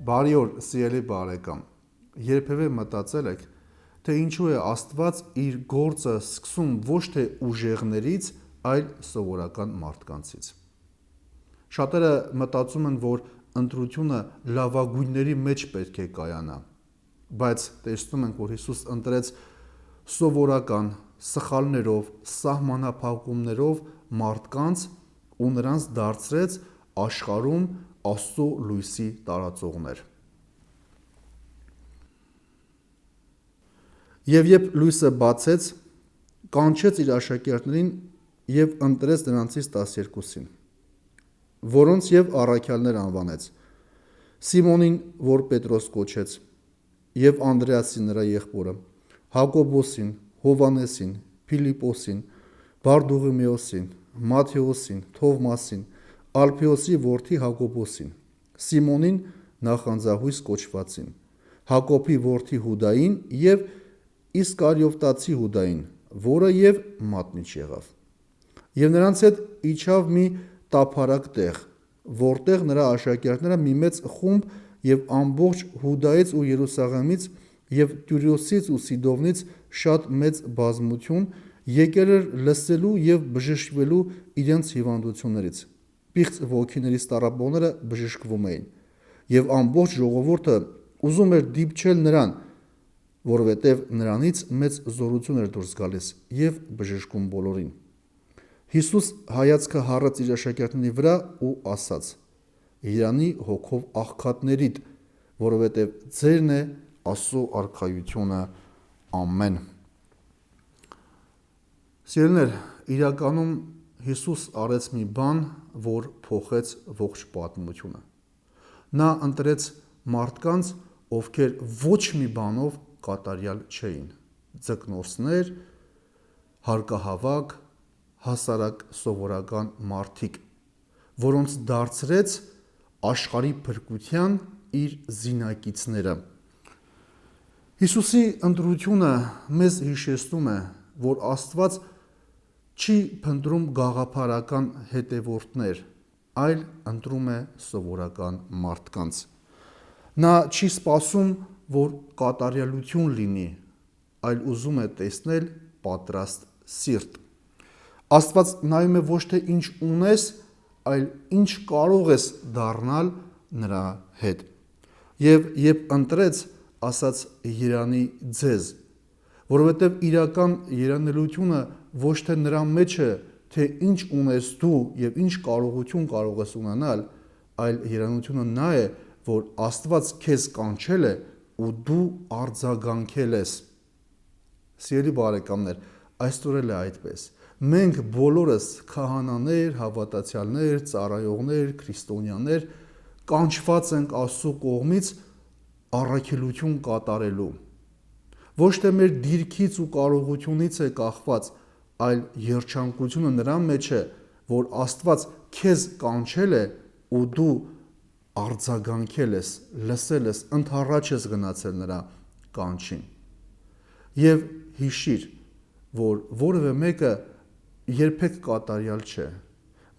Բարի օր, սիրելի բարեկամ, երբևէ մտածել եք, թե ինչու է Աստված իր գործը սկսում ոչ թե ուժեղներից, այլ սովորական մարդկանցից։ Շատերը մտածում են, որ ընտրությունը լավագույնների մեջ պետք է կայանա, բայց տեսնում ենք, որ Հիսուս ընտրեց սովորական, սխալներով, սահմանափակումներով մարդկանց ու նրանց դարձրեց աշխարհում Աստծո լույսի տարածողներ։ Եվ երբ լույսը բացեց, կանչեց իր աշակերտներին և ընտրեց նրանցից 12-ին, որոնց և առաքյալներ անվանեց. Սիմոնին, որ Պետրոս կոչեց, և Անդրեասին նրա եղբորը, Հակոբոսին, Հովհաննեսին, Փիլիպոսին, Բարդուղիմեոսին, Մատթեոսին, Թովմասին, Ալփեոսի որդի Հակոբոսին, Սիմոնին նախանձահույս կոչվածին, Հակոբի որդի Հուդային և Իսկարիովտացի Հուդային, որը և մատնիչ եղավ։ Եվ նրանց հետ իջավ մի տափարակ տեղ, որտեղ նրա աշակերտները մի մեծ խումբ և ամբողջ Հուդայից ու Երուսաղեմից և Տյուրոսից ու Սիդոնից շատ մեծ բազմություն եկել էր լսելու և բժշկվելու իրենց հիվանդություններից։ Պիղծ ոգիներից տառապողները բժշկվում էին, և ամբողջ ժողովուրդը ուզում էր դիպչել նրան, որովհետև նրանից մեծ զորություն էր դուրս գալիս և բժշկում բոլորին։ Հիսուս հայացքը հառեց իր աշակերտների վրա ու ասաց. «Երանի հոգով աղքատներիդ, որովհետև ձերն է Աստծո արքայությունը, ամեն»։ Սիրելիներ, իրականում Հիսուս արեց մի բան, որ փոխեց ողջ պատմությունը։ Նա ընտրեց մարդկանց, ովքեր ոչ մի բանով կատարյալ չէին, ձկնորսներ, հարկահավաք, հասարակ սովորական մարդիկ, որոնց դարձրեց աշխարհի փրկության իր զինակիցները։ Հիսուսի ընտրությունը մեզ հիշեցնում է, որ Աստված չի փնտրում գաղափարական հետևորդներ, այլ ընտրում է սովորական մարդկանց։ Նա չի սպասում, որ կատարյալություն լինի, այլ ուզում է տեսնել պատրաստ սիրտ։ Աստված նայում է ոչ թե ինչ ունես, այլ ինչ կարող ես դառնալ նրա հետ։ Եվ երբ ընտրեց, ասաց երանի ձեզ, որովհետև իրական երանելությունը ոչ թե նրա մեջ է, թե ինչ ունես դու և ինչ կարողություն կարող ես ունենալ, այլ երանությունը նա է, որ Աստված քեզ կանչել է ու դու արձագանքել ես։ Սիրելի բարեկամներ, այսօր էլ է այդպես։ Մենք բոլորս քահանաներ, հավատացյալներ, ծառայողներ, քրիստոնյաներ կանչված ենք Աստծո կողմից առաքելություն կատարելու։ Ոչ թե մեր դիրքից ու կարողությունից է կախված, այլ երջանկությունը նրա մեջ է, որ Աստված քեզ կանչել է ու դու արձագանքել ես, լսել ես, ընդառաջ ես գնացել նրա կանչին։ Եվ հիշիր, որ որևէ մեկը երբեք կատարյալ չէ։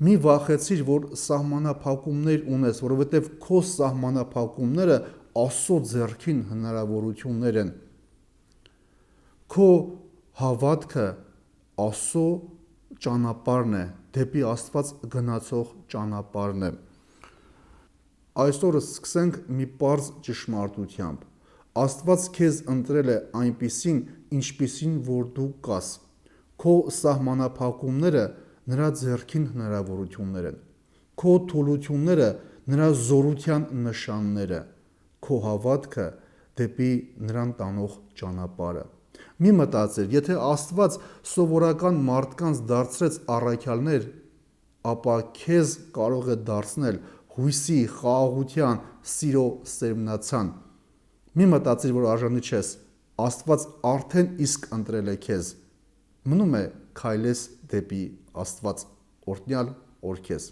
Մի վախեցիր, որ սահմանափակումներ ունես, որովհետև քո սահմանափակումները Աստծո ձեռքին հնարավորություններ են։ Քո հավատքը Աստծո ճանապարհն է, դեպի Աստված գնացող ճանապարհն է։ Այսօր սկսենք մի պարզ ճշմարտությամբ։ Աստված քեզ ընտրել է այնպիսին, ինչպիսին որ դու կաս։ Քո սահմանափակումները նրա ձեռքին հնարավորություններ են։ Քո թուլությունները նրա զորության նշանները, քո հավատքը դեպի նրան տանող ճանապարհը։ Մի մտածիր, եթե Աստված սովորական մարդկանց դարձրեց առաքյալներ, ապա քեզ կարող է դարձնել հույսի, խաղաղության, սիրո սերմնացան։ Մի մտածիր, որ արժանի չես, Աստված արդեն իսկ ընտրել է քեզ։ Մնում է քայլես դեպի Աստված։ Օրհնյալ օր քեզ։